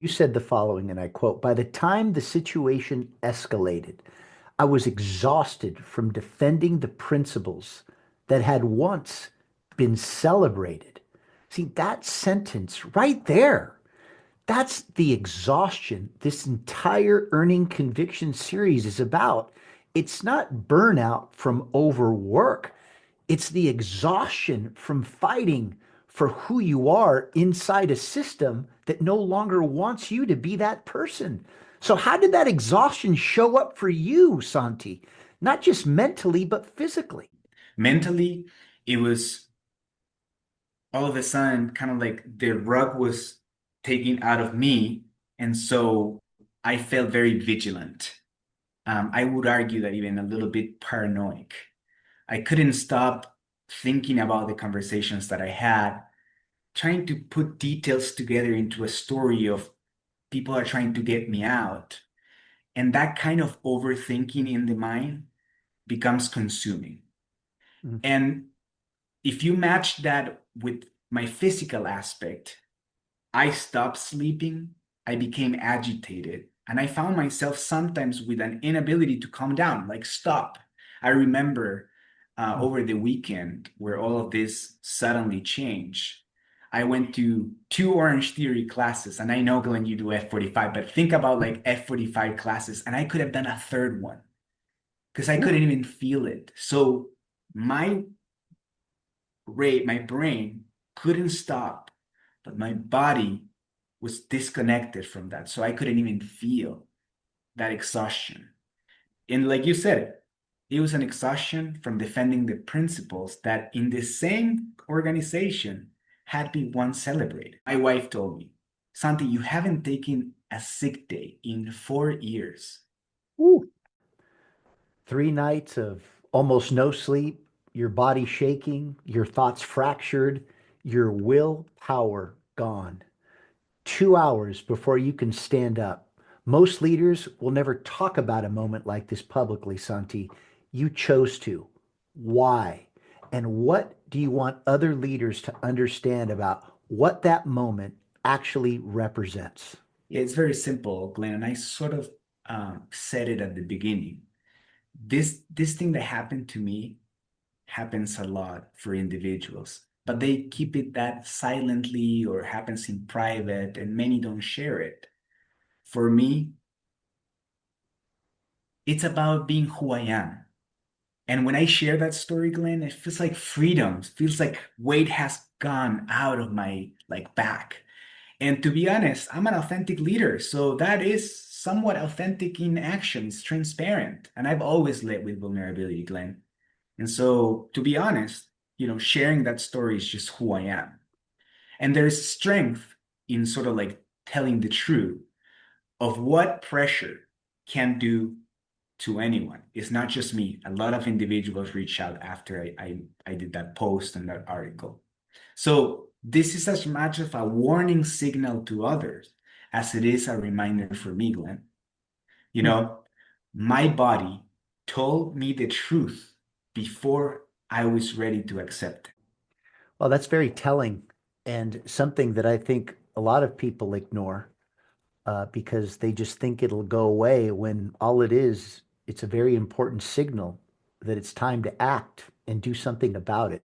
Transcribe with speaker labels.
Speaker 1: You said the following, and I quote, by the time the situation escalated, I was exhausted from defending the principles that had once been celebrated. See, that sentence right there, that's the exhaustion this entire Earning Conviction series is about. It's not burnout from overwork. It's the exhaustion from fighting for who you are inside a system that no longer wants you to be that person. So, how did that exhaustion show up for you, Santi? Not just mentally, but physically.
Speaker 2: Mentally, it was all of a sudden kind of like the rug was taken out of me. And so I felt very vigilant. I would argue that even a little bit paranoid. I couldn't stop thinking about the conversations that I had, trying to put details together into a story of people are trying to get me out. And that kind of overthinking in the mind becomes consuming.
Speaker 1: Mm.
Speaker 2: And if you match that with my physical aspect, I stopped sleeping, I became agitated, and I found myself sometimes with an inability to calm down, like stop. I remember
Speaker 1: Mm.
Speaker 2: over the weekend where all of this suddenly changed. I went to two Orange Theory classes, and I know, Glenn, you do F45, but think about like F45 classes, and I could have done a third one because I
Speaker 1: Ooh.
Speaker 2: couldn't even feel it. So my my brain couldn't stop, but my body was disconnected from that. So I couldn't even feel that exhaustion. And like you said, it was an exhaustion from defending the principles that in the same organization had been once celebrated. My wife told me, Santi, you haven't taken a sick day in 4 years.
Speaker 1: Ooh. 3 nights of almost no sleep, your body shaking, your thoughts fractured, your willpower gone. 2 hours before you can stand up. Most leaders will never talk about a moment like this publicly, Santi. You chose to. Why? And what do you want other leaders to understand about what that moment actually represents?
Speaker 2: Yeah, it's very simple, Glenn. And I sort of said it at the beginning. This thing that happened to me happens a lot for individuals, but they keep it that silently or happens in private, and many don't share it. For me, it's about being who I am. And when I share that story, Glenn, it feels like freedom. It feels like weight has gone out of my like back. And to be honest, I'm an authentic leader. So that is somewhat authentic in action. It's transparent. And I've always led with vulnerability, Glenn. And so, to be honest, sharing that story is just who I am. And there's strength in sort of like telling the truth of what pressure can do to anyone. It's not just me. A lot of individuals reach out after I did that post and that article. So, this is as much of a warning signal to others as it is a reminder for me, Glenn. You
Speaker 1: Hmm.
Speaker 2: know, my body told me the truth before I was ready to accept it.
Speaker 1: Well, that's very telling and something that I think a lot of people ignore because they just think it'll go away when all it is, it's a very important signal that it's time to act and do something about it.